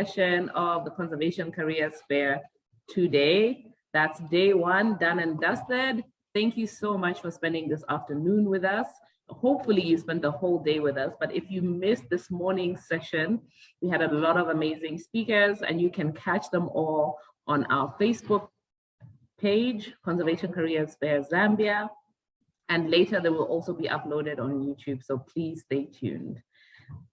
session of the Conservation Careers Fair today. That's day one, done and dusted. Thank you so much for spending this afternoon with us. Hopefully you spent the whole day with us, but if you missed this morning's session, we had a lot of amazing speakers and you can catch them all on our Facebook page, Conservation Careers Fair Zambia, and later they will also be uploaded on YouTube, so please stay tuned.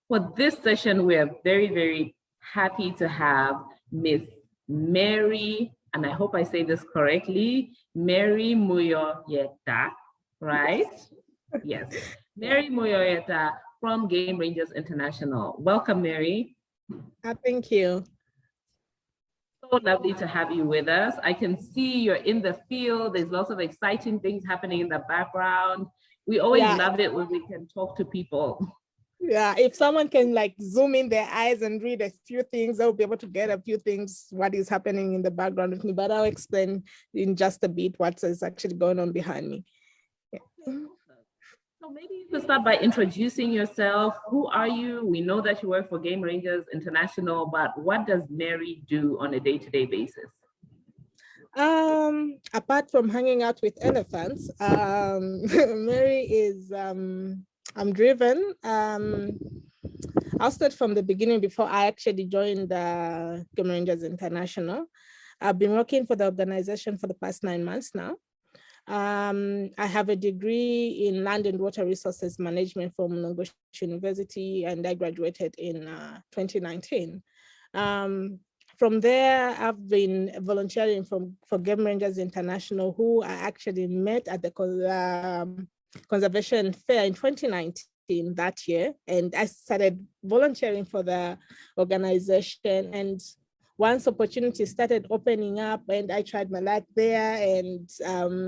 For this session, we are very, very happy to have Miss Mary, and I hope I say this correctly, Mary Muyoyeta, right? Yes, Mary Muyoyeta from Game Rangers International. Welcome, Mary. Thank you. So lovely to have you with us. I can see you're in the field. There's lots of exciting things happening in the background. We always love it when we can talk to people. Yeah, if someone can like zoom in their eyes and read a few things, they'll be able to get a few things, what is happening in the background with me, but I'll explain in just a bit what is actually going on behind me. Yeah. So maybe you could start by introducing yourself. Who are you? We know that you work for Game Rangers International, but what does Mary do on a day-to-day basis? Apart from hanging out with elephants, Mary is, I'm driven. I'll start from the beginning before I actually joined Game Rangers International. I've been working for the organization for the past 9 months now. I have a degree in land and water resources management from Nongosh University, and I graduated in 2019. From there, I've been volunteering for Game Rangers International, who I actually met at the Conservation Fair in 2019 that year. And I started volunteering for the organization. And once opportunities started opening up and I tried my luck there, and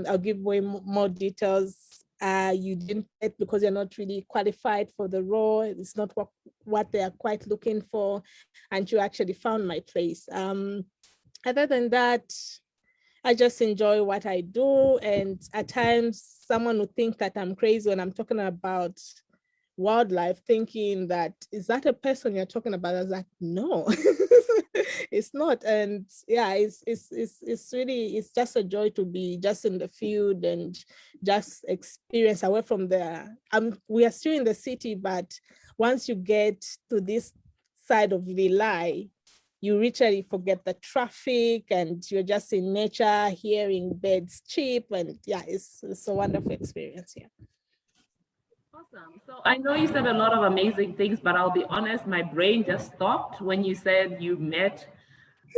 I'll give away more details. You didn't get because you're not really qualified for the role. It's not what they are quite looking for. And you actually found my place. Other than that, I just enjoy what I do. And at times someone would think that I'm crazy when I'm talking about wildlife, thinking that, is that a person you're talking about? I was like, no, it's not. And yeah, it's really, it's just a joy to be just in the field and just experience away from the, we are still in the city, but once you get to this side of Lilai, you literally forget the traffic and you're just in nature, hearing birds chirp, and yeah, it's a wonderful experience here. Awesome. So I know you said a lot of amazing things, but I'll be honest, my brain just stopped when you said you met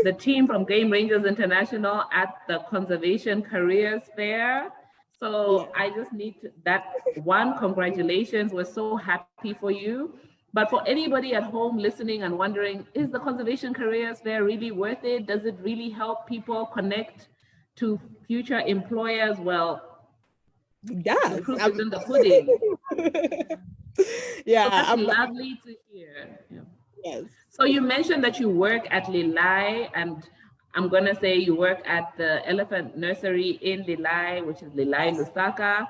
the team from Game Rangers International at the Conservation Careers Fair. So yeah. I just need that one, congratulations. We're so happy for you. But for anybody at home listening and wondering, is the Conservation Careers Fair really worth it? Does it really help people connect to future employers? Well, yeah, the proof is in the pudding. Yeah, so that's lovely to hear. Yeah. Yes. So you mentioned that you work at Lilai, and I'm gonna say you work at the Elephant Nursery in Lilai, which is Lilai Lusaka.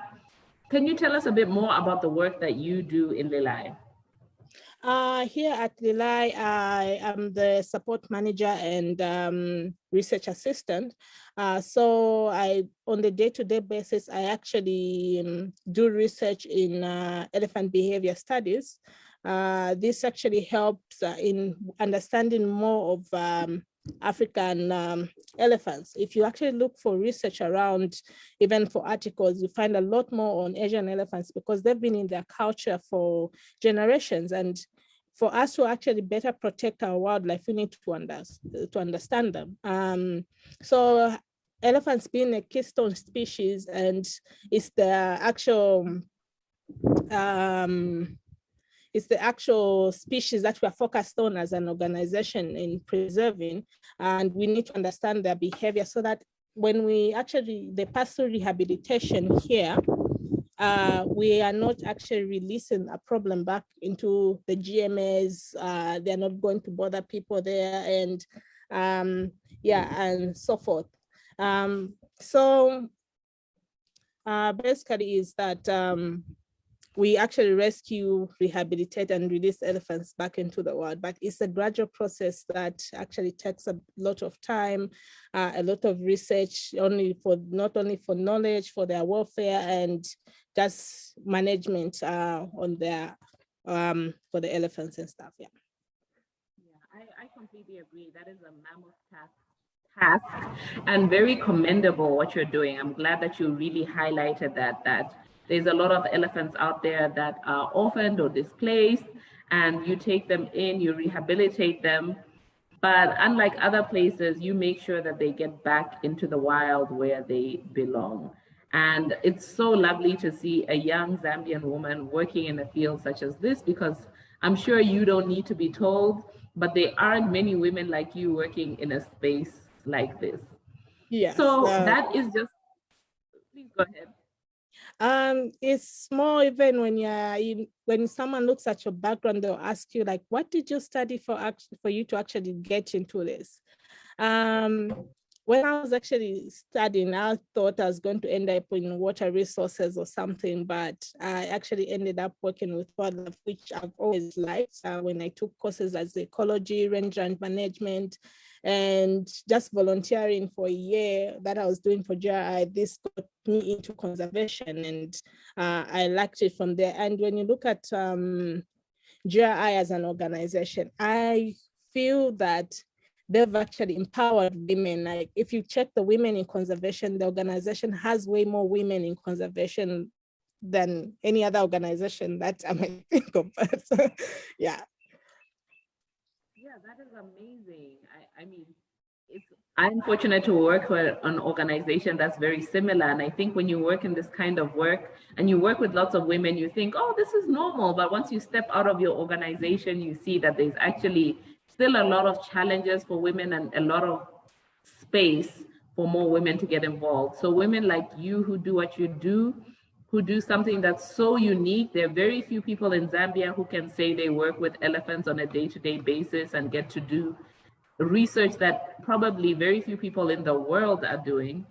Can you tell us a bit more about the work that you do in Lilai? Here at Lilai, I am the support manager and research assistant. So on the day-to-day basis, I actually do research in elephant behavior studies. This actually helps in understanding more of African elephants. If you actually look for research around, even for articles, you find a lot more on Asian elephants because they've been in their culture for generations. And for us to actually better protect our wildlife, we need to understand them. So elephants being a keystone species, and it's the actual species that we are focused on as an organization in preserving, and we need to understand their behavior so that when they pass through rehabilitation here, we are not actually releasing a problem back into the GMAs. They're not going to bother people there, and and so forth. So basically is that we actually rescue, rehabilitate, and release elephants back into the wild. But it's a gradual process that actually takes a lot of time, a lot of research, not only for knowledge, for their welfare, and just management on their for the elephants and stuff. Yeah. Yeah, I completely agree. That is a mammoth task and very commendable what you're doing. I'm glad that you really highlighted that there's a lot of elephants out there that are orphaned or displaced, and you take them in, you rehabilitate them. But unlike other places, you make sure that they get back into the wild where they belong. And it's so lovely to see a young Zambian woman working in a field such as this, because I'm sure you don't need to be told, but there aren't many women like you working in a space like this. Yes. So that is just, please go ahead. It's more even when someone looks at your background, they'll ask you like, what did you study for you to actually get into this? When I was actually studying, I thought I was going to end up in water resources or something, but I actually ended up working with wildlife, which I've always liked. When I took courses as ecology, rangeland management, and just volunteering for a year that I was doing for GRI, this got me into conservation, and I liked it from there. And when you look at GRI as an organization, I feel that they've actually empowered women. Like if you check the women in conservation, the organization has way more women in conservation than any other organization that I might think of. So, yeah. Yeah, that is amazing. I mean, I'm fortunate to work for an organization that's very similar. And I think when you work in this kind of work and you work with lots of women, you think, oh, this is normal. But once you step out of your organization, you see that there's actually still a lot of challenges for women and a lot of space for more women to get involved. So women like you who do what you do, who do something that's so unique. There are very few people in Zambia who can say they work with elephants on a day-to-day basis and get to do research that probably very few people in the world are doing.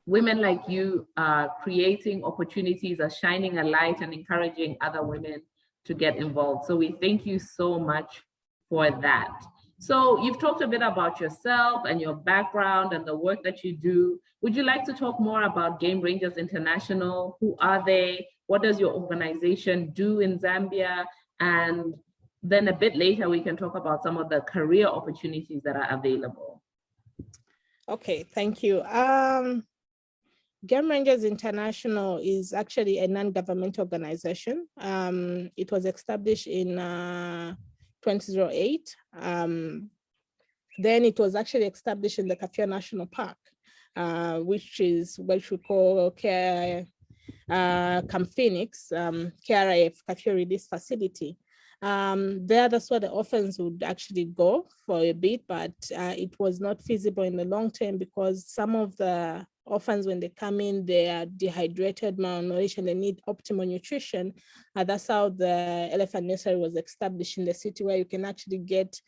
Women like you are creating opportunities, are shining a light and encouraging other women to get involved. So we thank you so much for that. So you've talked a bit about yourself and your background and the work that you do. Would you like to talk more about Game Rangers International? Who are they? What does your organization do in Zambia? And then a bit later, we can talk about some of the career opportunities that are available. Okay, thank you. Game Rangers International is actually a non-governmental organization. It was established in 2008. Then it was actually established in the Kafia National Park, which is what we call Camp Phoenix, KRIF, Kafia Release Facility. That's where the orphans would actually go for a bit, but it was not feasible in the long term because some of the orphans, when they come in, they are dehydrated, malnourished, and they need optimal nutrition. That's how the elephant nursery was established in the city, where you can actually get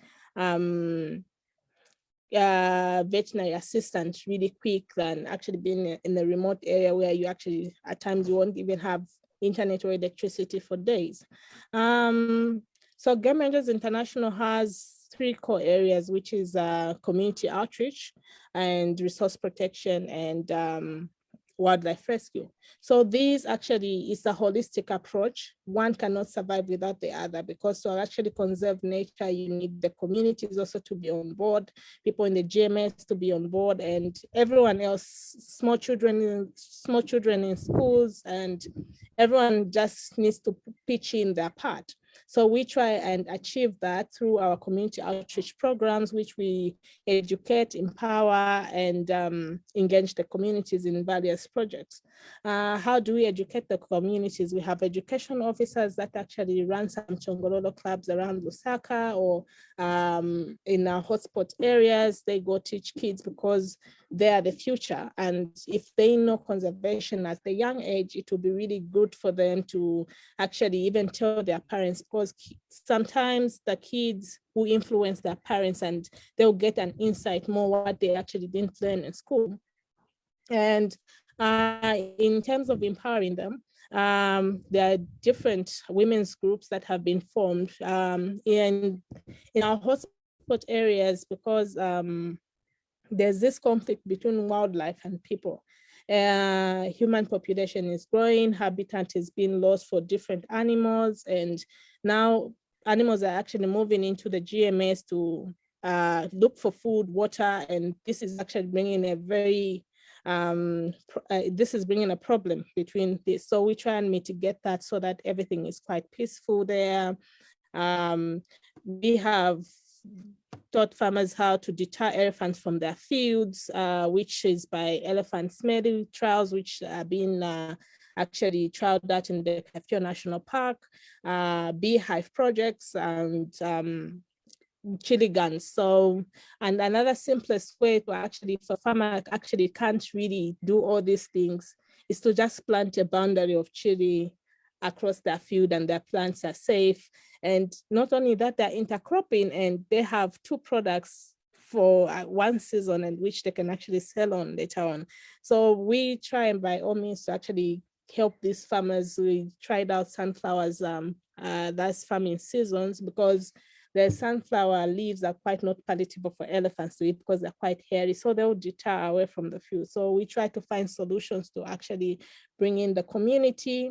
veterinary assistant really quick than actually being in a remote area where you actually, at times, you won't even have internet or electricity for days. So Game Rangers International has 3 core areas, which is community outreach and resource protection and wildlife rescue. So this actually is a holistic approach. One cannot survive without the other, because to actually conserve nature, you need the communities also to be on board, people in the GMS to be on board, and everyone else, small children in schools, and everyone just needs to pitch in their part. So we try and achieve that through our community outreach programs, which we educate, empower, and engage the communities in various projects. How do we educate the communities? We have education officers that actually run some Chongololo clubs around Lusaka or in our hotspot areas. They go teach kids because they are the future. And if they know conservation at the young age, it will be really good for them to actually even tell their parents, because sometimes the kids who influence their parents, and they'll get an insight more what they actually didn't learn in school. And in terms of empowering them, There are different women's groups that have been formed in our hotspot areas because there's this conflict between wildlife and people. Human population is growing, habitat is being lost for different animals, and now animals are actually moving into the GMS to look for food, water, and this is actually bringing a very this is bringing a problem between this. So we try and mitigate that so that everything is quite peaceful there. We have taught farmers how to deter elephants from their fields, which is by elephant smelling trials, which are being actually trialed out in the Kafue National Park, beehive projects, and chili guns. So, and another simplest way to actually, if a farmer actually can't really do all these things, is to just plant a boundary of chili across their field and their plants are safe. And not only that, they're intercropping and they have two products for one season and which they can actually sell on later on. So we try and by all means to actually help these farmers. We tried out sunflowers, that's farming seasons, because the sunflower leaves are quite not palatable for elephants to eat because they're quite hairy, so they'll deter away from the field. So we try to find solutions to actually bring in the community.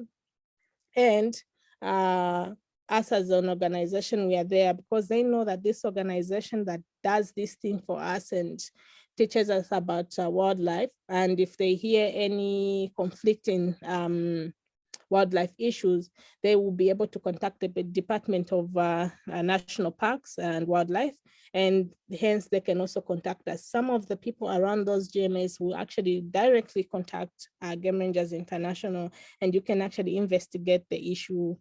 And us as an organization, we are there because they know that this organization that does this thing for us and teaches us about wildlife, and if they hear any conflicting wildlife issues, they will be able to contact the Department of National Parks and Wildlife, and hence they can also contact us. Some of the people around those GMAs will actually directly contact Game Rangers International, and you can actually investigate the issue,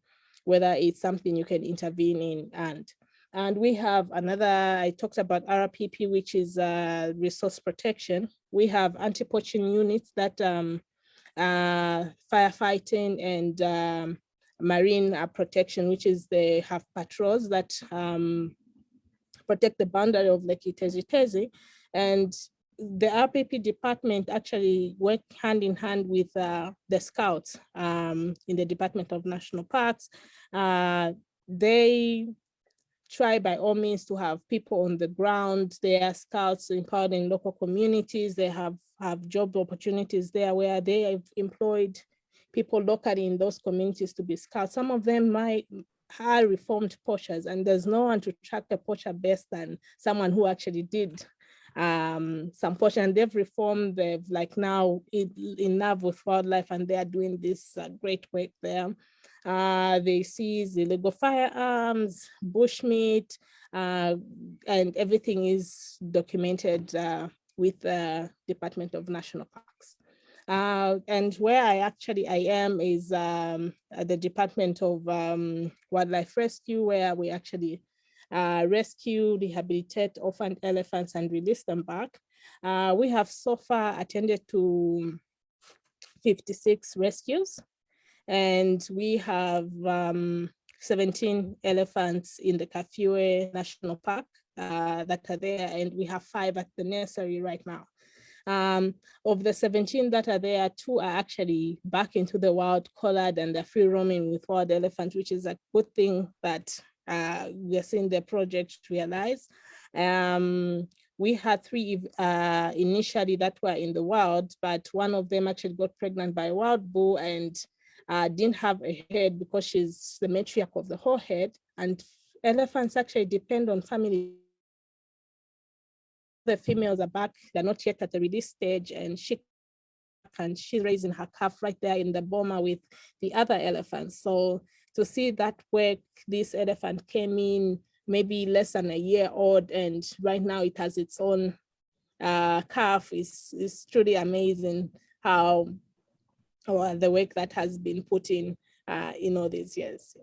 whether it's something you can intervene in. And we have another, I talked about RPP, which is resource protection. We have anti-poaching units that firefighting and marine protection, which is they have patrols that protect the boundary of Lake Itezhi. And the RPP department actually work hand in hand with the scouts in the Department of National Parks. They try by all means to have people on the ground. They are scouts empowering local communities. They have job opportunities there where they have employed people locally in those communities to be scouts. Some of them are reformed poachers, and there's no one to track a poacher best than someone who actually did some poaching, and they've reformed. They've like now in love with wildlife, and they are doing this great work there. They seize illegal firearms, bushmeat, and everything is documented with the Department of National Parks. And where I am is at the Department of Wildlife Rescue, where we actually rescue, rehabilitate orphaned elephants and release them back. We have so far attended to 56 rescues, and we have 17 elephants in the Kafue National Park that are there, and we have 5 at the nursery right now. Of the 17 that are there, 2 are actually back into the wild, collared, and they're free roaming with wild elephants, which is a good thing that we're seeing the project realize. We had 3 initially that were in the wild, but one of them actually got pregnant by a wild bull and didn't have a head because she's the matriarch of the whole herd. And elephants actually depend on family. The females are back, they're not yet at the release stage, and she's raising her calf right there in the boma with the other elephants. So to see that work, this elephant came in maybe less than a year old, and right now it has its own calf is truly amazing how the work that has been put in all these years.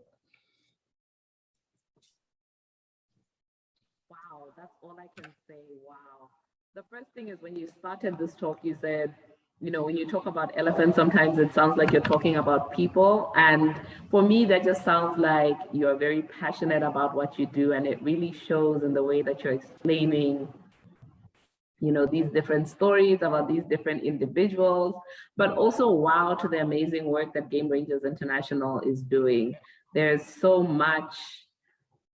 Wow, that's all I can say. Wow. The first thing is when you started this talk, you said, when you talk about elephants, sometimes it sounds like you're talking about people. And for me, that just sounds like you're very passionate about what you do. And it really shows in the way that you're explaining you know, these different stories about these different individuals, but also wow to the amazing work that Game Rangers International is doing. There's so much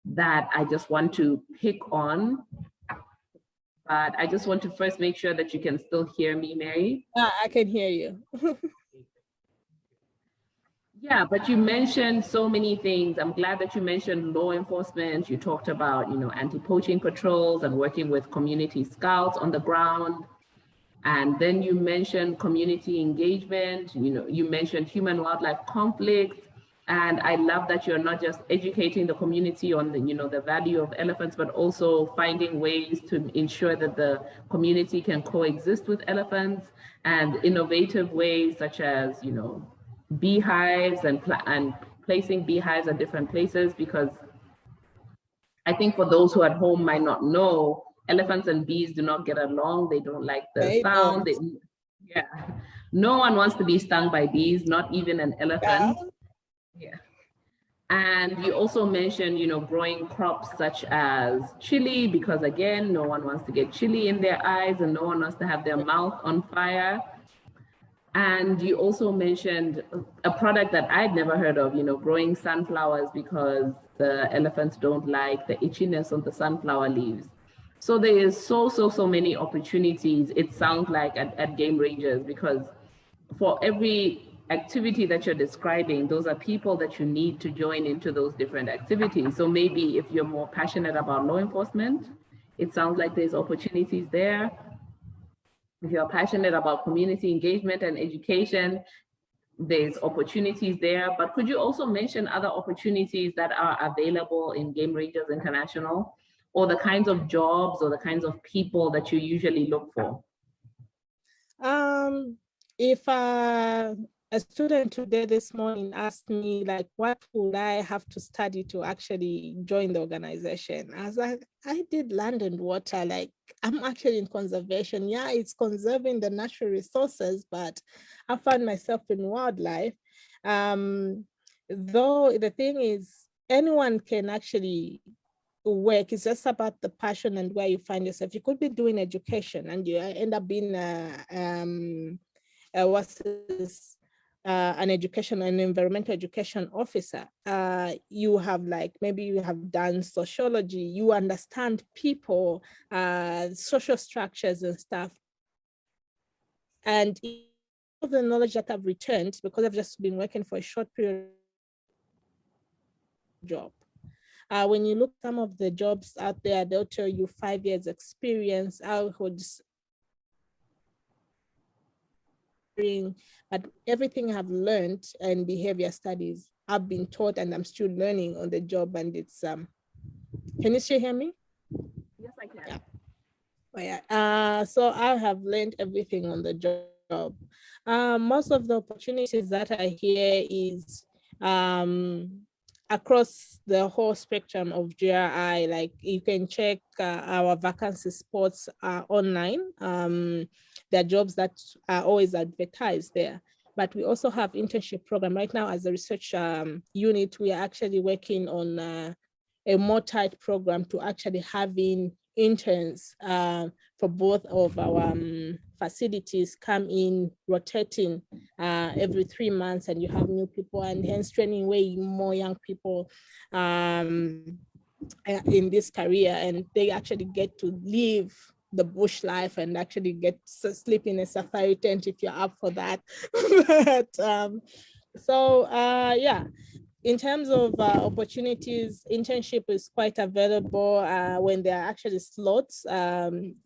that I just want to pick on, but I just want to first make sure that you can still hear me, Mary. I can hear you. Yeah, but you mentioned so many things. I'm glad that you mentioned law enforcement. You talked about, you know, anti-poaching patrols and working with community scouts on the ground. And then you mentioned community engagement. You know, you mentioned human-wildlife conflict. And I love that you're not just educating the community on the, you know, the value of elephants, but also finding ways to ensure that the community can coexist with elephants, and innovative ways such as, you know, beehives and placing beehives at different places, because I think for those who at home might not know, elephants and bees do not get along. They don't like the sound. Yeah. No one wants to be stung by bees, not even an elephant. Yeah. And you also mentioned, you know, growing crops such as chili, because again, no one wants to get chili in their eyes and no one wants to have their mouth on fire. And you also mentioned a product that I'd never heard of, you know, growing sunflowers, because the elephants don't like the itchiness of the sunflower leaves. So there is so many opportunities, it sounds like, at Game Rangers, because for every activity that you're describing, those are people that you need to join into those different activities. So maybe if you're more passionate about law enforcement, it sounds like there's opportunities there. If you're passionate about community engagement and education, there's opportunities there. But could you also mention other opportunities that are available in Game Rangers International, or the kinds of jobs or the kinds of people that you usually look for? If a student today this morning asked me, like, what would I have to study to actually join the organization? I was like, I did land and water. Like, I'm actually in conservation. Yeah, it's conserving the natural resources, but I found myself in wildlife. Though the thing is, anyone can actually work. It's just about the passion and where you find yourself. You could be doing education and you end up being an environmental education officer. You have, like, maybe you have done sociology, you understand people, social structures and stuff. And all the knowledge that I've returned, because I've just been working for a short period job. When you look at some of the jobs out there, they'll tell you 5 years experience. But everything I've learned in behavior studies, I've been taught, and I'm still learning on the job. And it's can you still hear me? Yes, I can. Yeah. Oh, yeah. So I have learned everything on the job. Most of the opportunities that I hear is across the whole spectrum of GRI. Like, you can check our vacancy spots online. There are jobs that are always advertised there, but we also have internship program. Right now, as a research unit, we are actually working on a more tight program to actually having interns for both of our facilities come in, rotating every 3 months, and you have new people, and hence training way more young people in this career, and they actually get to live the bush life and actually get to sleep in a safari tent if you're up for that. But yeah. In terms of opportunities, internship is quite available when there are actually slots.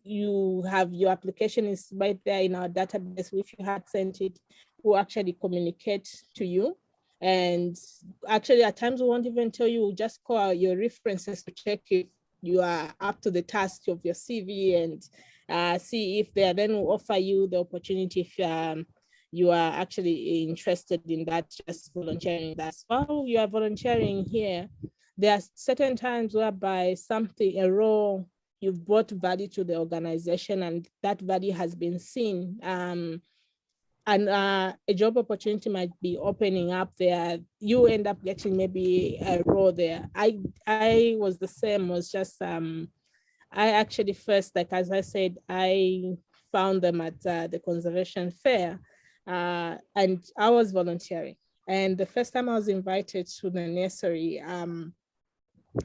You have your application is right there in our database. If you had sent it, we'll actually communicate to you. And actually, at times we won't even tell you, we'll just call out your references to check if you are up to the task of your CV, and see if they then will offer you the opportunity if you are actually interested in that, just volunteering. That's while you are volunteering here, there are certain times whereby a role, you've brought value to the organization, and that value has been seen. And a job opportunity might be opening up there. You end up getting maybe a role there. I was the same, was just I actually first, like as I said, I found them at the conservation fair, and I was volunteering. And the first time I was invited to the nursery,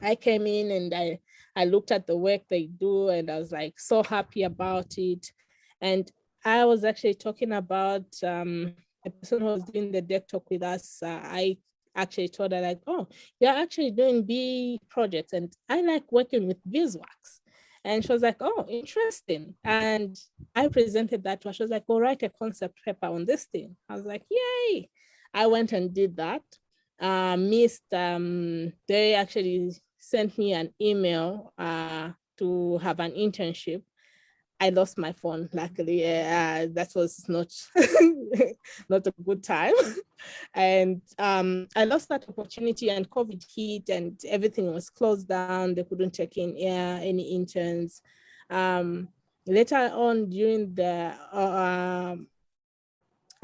I came in and I looked at the work they do, and I was like so happy about it. And I was actually talking about a person who was doing the deck talk with us. I actually told her like, oh, you're actually doing bee projects, and I like working with beeswax. And she was like, oh, interesting. And I presented that to her. She was like, go write a concept paper on this thing. I was like, yay. I went and did that. They actually sent me an email to have an internship. I lost my phone, luckily. That was not not a good time. And I lost that opportunity, and COVID hit and everything was closed down. They couldn't take in any interns. Later on during the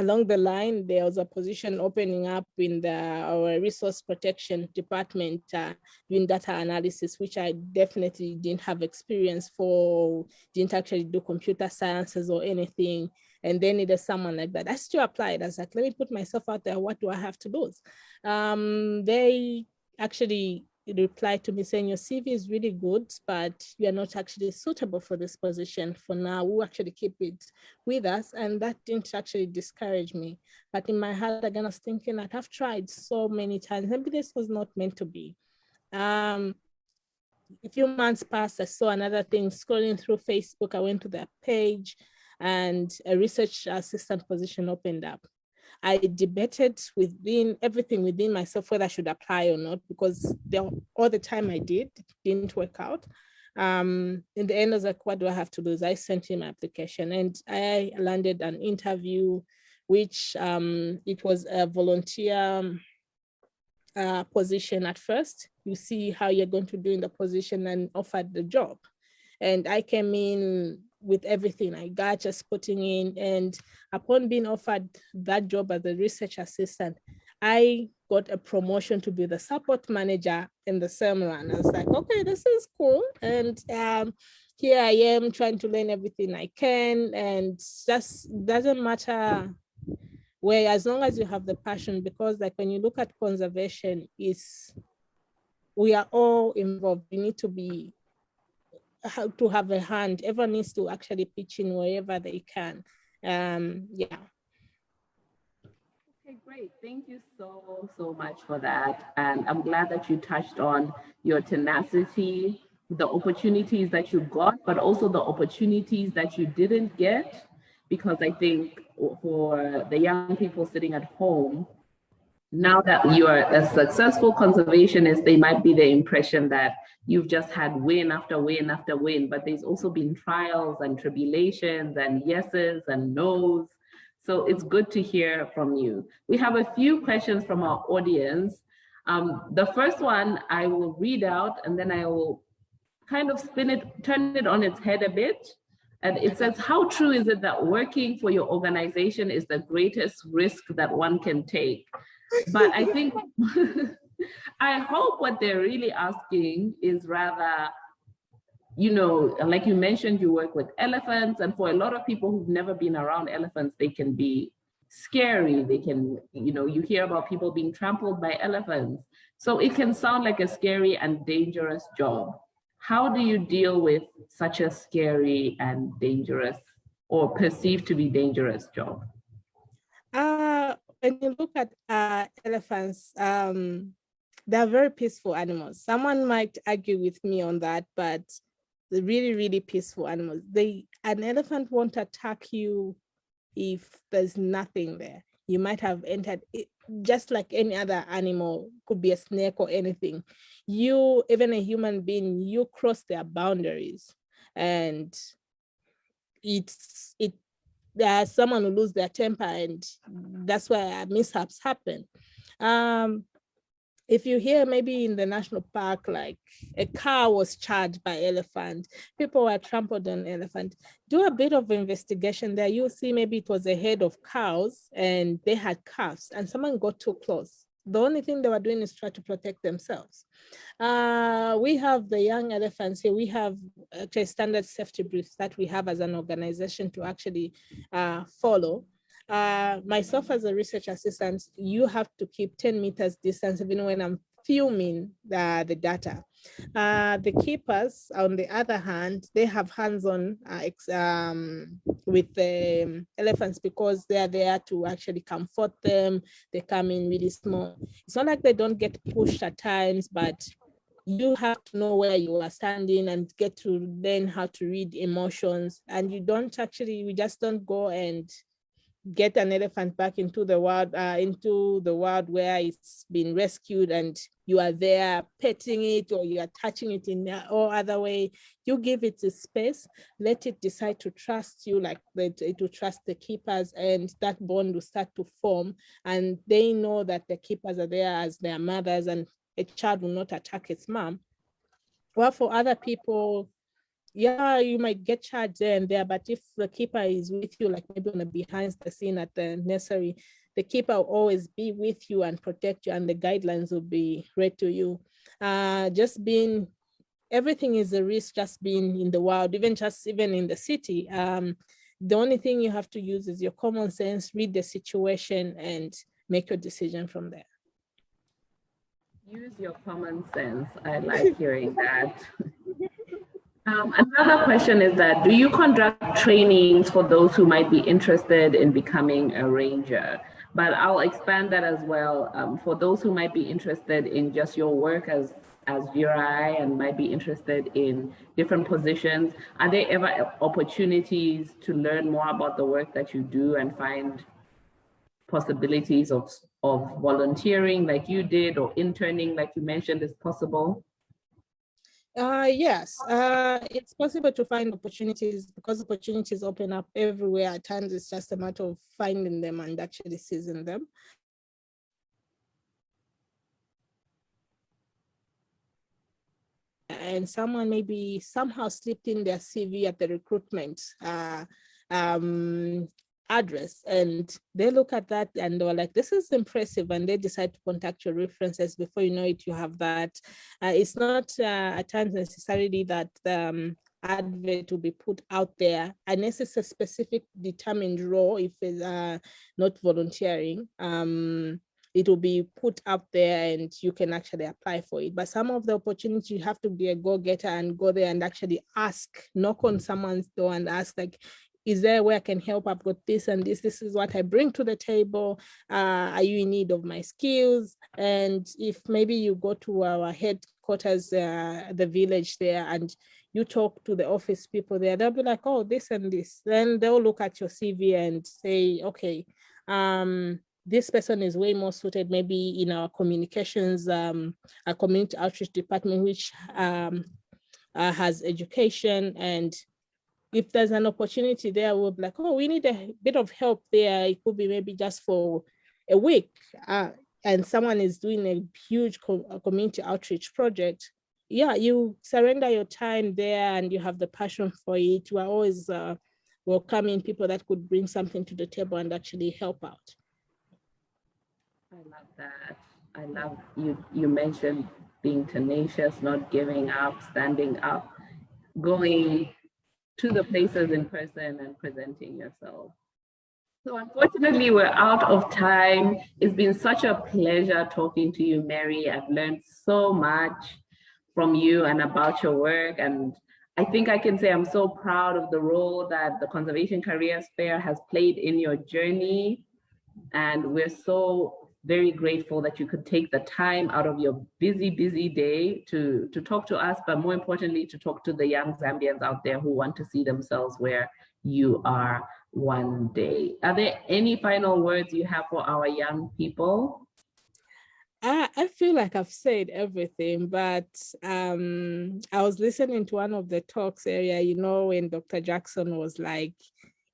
along the line, there was a position opening up in our resource protection department doing data analysis, which I definitely didn't have experience for, didn't actually do computer sciences or anything. And they needed someone like that. I still applied. I was like, let me put myself out there. What do I have to lose? They actually replied to me saying, your CV is really good, but you're not actually suitable for this position for now. We'll actually keep it with us. And that didn't actually discourage me. But in my heart, again, I was thinking that I've tried so many times. Maybe this was not meant to be. A few months passed, I saw another thing scrolling through Facebook. I went to their page and a research assistant position opened up. I debated everything within myself whether I should apply or not, because all the time I did, it didn't work out. In the end, I was like, what do I have to lose? I sent in my application and I landed an interview, which it was a volunteer position at first. You see how you're going to do in the position and offered the job. And I came in with everything I got, just putting in. And upon being offered that job as a research assistant, I got a promotion to be the support manager in the same run. I was like, okay, this is cool. And here I am trying to learn everything I can. And just doesn't matter where, as long as you have the passion, because like when you look at conservation, we are all involved. You need to have a hand. Everyone needs to actually pitch in wherever they can. Yeah. Okay, great. Thank you so much for that. And I'm glad that you touched on your tenacity, the opportunities that you got, but also the opportunities that you didn't get. Because I think for the young people sitting at home, now that you are a successful conservationist, they might be the impression that you've just had win after win after win, but there's also been trials and tribulations and yeses and nos. So it's good to hear from you. We have a few questions from our audience. The first one I will read out and then I will kind of turn it on its head a bit. And it says, how true is it that working for your organization is the greatest risk that one can take? But I think, I hope what they're really asking is rather, like you mentioned, you work with elephants, and for a lot of people who've never been around elephants, they can be scary. They can, you hear about people being trampled by elephants. So it can sound like a scary and dangerous job. How do you deal with such a scary and dangerous or perceived to be dangerous job? When you look at elephants, they're very peaceful animals. Someone might argue with me on that, but they're really, really peaceful animals. An elephant won't attack you if there's nothing there. You might have entered it, just like any other animal, could be a snake or anything. You, even a human being, you cross their boundaries, and there's someone who lose their temper, and that's where mishaps happen. If you hear maybe in the national park, like a car was charged by elephant, people were trampled on elephant, do a bit of investigation there. You'll see maybe it was a herd of cows and they had calves and someone got too close. the only thing they were doing is try to protect themselves. We have the young elephants here. We have actually standard safety briefs that we have as an organization to actually follow. Myself as a research assistant, you have to keep 10 meters distance even when I'm filming the data. The keepers, on the other hand, they have hands-on with the elephants because they are there to actually comfort them. They come in really small. It's not like they don't get pushed at times, but you have to know where you are standing and get to learn how to read emotions. And you don't actually, we just don't go and get an elephant back into the world where it's been rescued and you are there petting it or you are touching it in or other way. You give it a space, let it decide to trust you, like it will trust the keepers, and that bond will start to form, and they know that the keepers are there as their mothers and a child will not attack its mom. Well, for other people, yeah, you might get charged there and there, but if the keeper is with you, like maybe on the behind the scene at the nursery, the keeper will always be with you and protect you, and the guidelines will be read to you. Everything is a risk just being in the wild, even in the city. The only thing you have to use is your common sense, read the situation and make your decision from there. Use your common sense. I like hearing that. Another question is that, do you conduct trainings for those who might be interested in becoming a ranger? But I'll expand that as well. For those who might be interested in just your work as GRI and might be interested in different positions, are there ever opportunities to learn more about the work that you do and find possibilities of volunteering like you did, or interning like you mentioned is possible? Yes, it's possible to find opportunities because opportunities open up everywhere. At times, it's just a matter of finding them and actually seizing them. And someone maybe somehow slipped in their CV at the recruitment address, and they look at that and they're like, this is impressive, and they decide to contact your references. Before you know it, you have that. It's not at times necessarily that advert will be put out there unless it's a specific determined role. If it's not volunteering, it will be put up there and you can actually apply for it. But some of the opportunities, you have to be a go-getter and go there and actually ask, knock on someone's door and ask, like, is there where I can help? I've got this and this. This is what I bring to the table. Are you in need of my skills? And if maybe you go to our headquarters, the village there, and you talk to the office people there, they'll be like, oh, this and this. Then they'll look at your CV and say, okay, this person is way more suited maybe in our communications, our community outreach department, which has education. And if there's an opportunity there, we'll be like, oh, we need a bit of help there. It could be maybe just for a week. And someone is doing a huge community outreach project. Yeah, you surrender your time there and you have the passion for it. We're always welcoming people that could bring something to the table and actually help out. I love that. I love you mentioned being tenacious, not giving up, standing up, going to the places in person and presenting yourself. So unfortunately, we're out of time. It's been such a pleasure talking to you, Mary. I've learned so much from you and about your work. And I think I can say I'm so proud of the role that the Conservation Careers Fair has played in your journey. And we're so very grateful that you could take the time out of your busy day to talk to us, but more importantly, to talk to the young Zambians out there who want to see themselves where you are one day. Are there any final words you have for our young people? I feel like I've said everything, but I was listening to one of the talks area, when Dr. Jackson was like,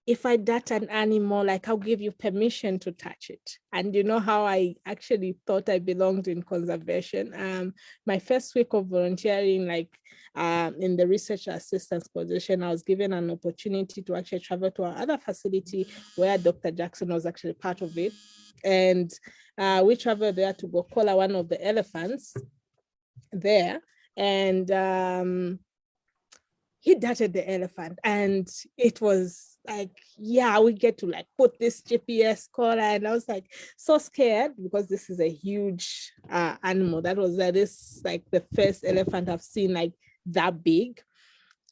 if I dart an animal, like I'll give you permission to touch it. And you know how I actually thought I belonged in conservation. My first week of volunteering, like in the research assistance position, I was given an opportunity to actually travel to our other facility where Dr. Jackson was actually part of it. And we traveled there to go collar one of the elephants there. And he darted the elephant, and it was like, yeah, we get to like put this GPS collar, and I was like so scared because this is a huge animal. That was this like the first elephant I've seen like that big.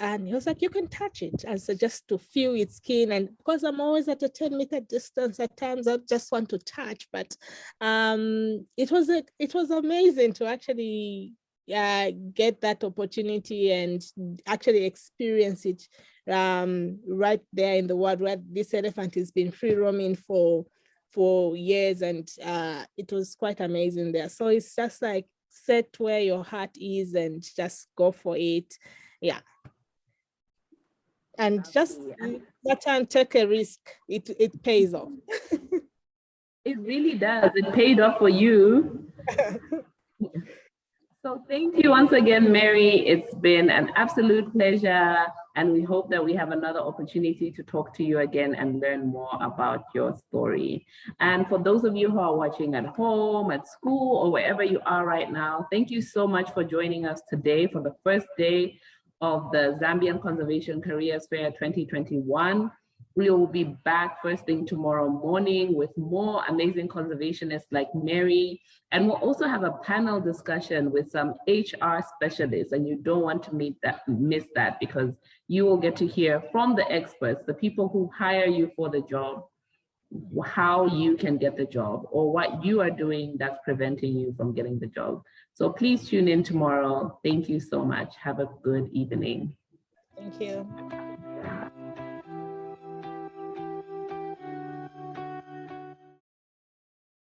And he was like, you can touch it. And so just to feel its skin, and because I'm always at a 10-meter distance, at times I just want to touch. But it was amazing to actually get that opportunity and actually experience it right there in the world where this elephant has been free roaming for years, and it was quite amazing there. So it's just like set where your heart is and just go for it. Yeah. And just that time, take a risk. It pays off. It really does. It paid off for you. So thank you once again, Mary. It's been an absolute pleasure, and we hope that we have another opportunity to talk to you again and learn more about your story. And for those of you who are watching at home, at school, or wherever you are right now, thank you so much for joining us today for the first day of the Zambian Conservation Careers Fair 2021. We will be back first thing tomorrow morning with more amazing conservationists like Mary. And we'll also have a panel discussion with some HR specialists, and you don't want to miss that, because you will get to hear from the experts, the people who hire you for the job, how you can get the job or what you are doing that's preventing you from getting the job. So please tune in tomorrow. Thank you so much. Have a good evening. Thank you.